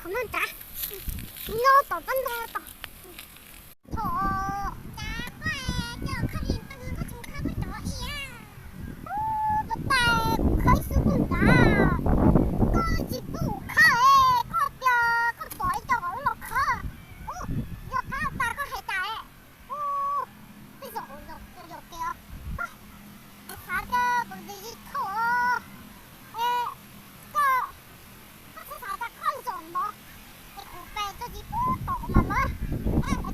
가면 돼. 넣었다, 딴 넣었다. 저, 나빠에 저칼이 있다는 거좀 가고 있어. 이야. 맞다. 거기 쓰군다. 거기 또 가에 거뼈 그 보이다가 올라가. 여가 나가 해다. 그래서 올라올게요. 사자 우리 커. 사자 컨좀 뭐. 저기 또 엄마.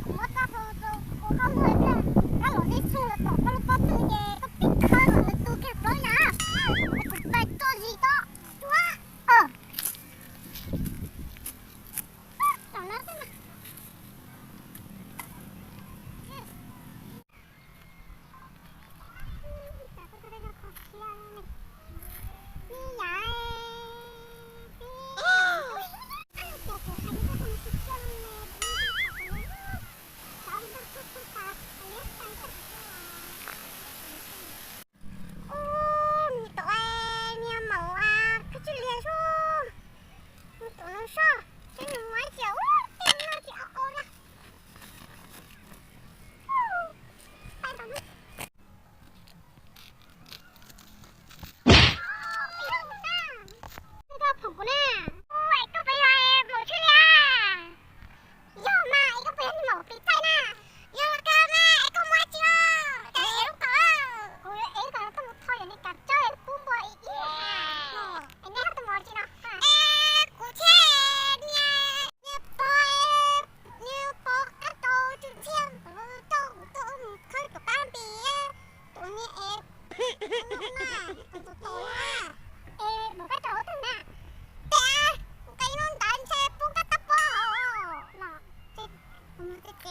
고맙다 저 고감을 나 어디 숨을 또 빠뜨는 게 그 삐카는 또 게 뭐야? 굿바이 떠지다. 좋아? 잘나잖아. 나도 그래서 거기야.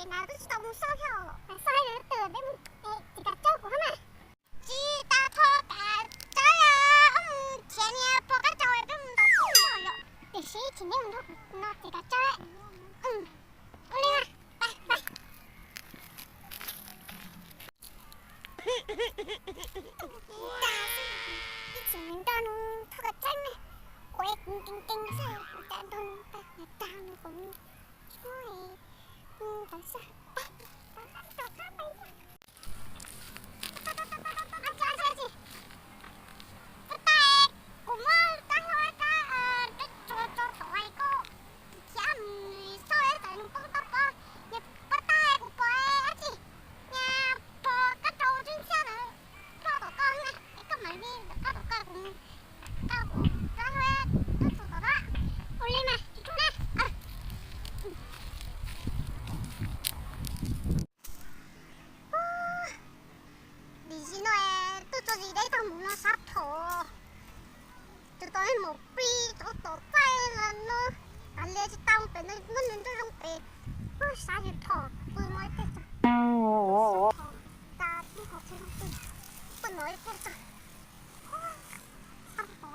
나도 진짜 무서워. 사이를 뜨는데 네가 쪼고 하나. 지다 터다 짜야. 제니야 버가 쪼에 좀 더. 대시 진행도 나 네가 쪼에. 올리마. 빨리. 이 진행도는 터가 짧네. 왜 띵띵띵 사이 일단은 일단은 좀 좋아해. 벌써 앉아야지. 그때 고마울 땅에다가 저쪽 도와있고 기암 서에서는 뽕빠빠 얘 빠따에 고빠해야지. 야 버까져 오준 시야는 펴도 까네. 이거 말미 까도 까고 까고 땅에 또 쏟아라. 올리면 좋네. tôi một pi chỗ tổ quay là nó lên cái tông phải nó lên cái lông bè sao vậy thọ tôi nói cái ta không có cái lông tôi nói cái sao sao bỏ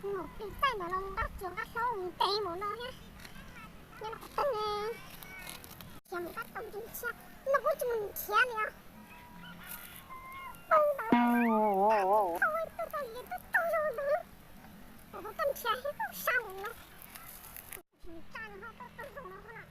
một pi tay mà nó bắt chưa bắt lâu tê một nó nhá nhưng mà cái này chẳng bắt tông chính xác nó có cho mình chia nè thôi tôi thấy gì tôi rồi nữa có cần chia hết không sao nữa cha nó tôi dùng nó hả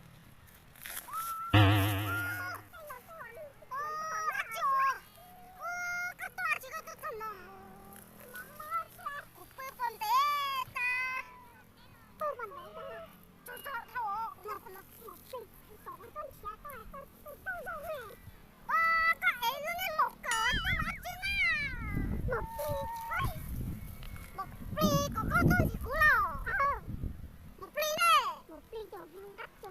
một ly có gì cũ nào một ly này một ly cho cắt cho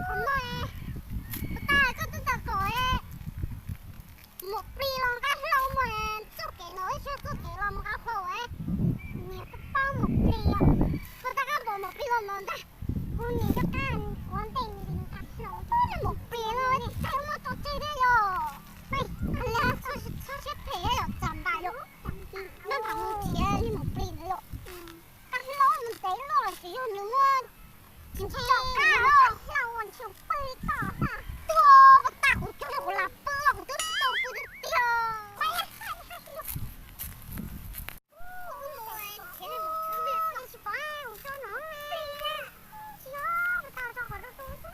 엄마의 딸 끝다 거에 một pi lon cá lâu mà chút kỹ nói chưa chút kỹ lon cá khô ấy nhiều cái bao một pi à cô ta cá bộ một pi lon lon ta cô nhìn cho cá con tiền thì cá lâu nó một pi thôi sao mà tôi chơi đấy rồi mày anh là sao sẽ thế rồi chẳng đại rồi nó bằng một chỉ đi một pi nữa rồi cá lâu mình té rồi chỉ dùng nữa 진짜 나원 좀 빨리 따라 또 딱 웃겨서 골라 뿌하고 뜯어 뿌듯이야 빨리 하시오 쟤네 뭐 준비했어 싶어 웃겨놔 귀여워 다 걸어서 웃어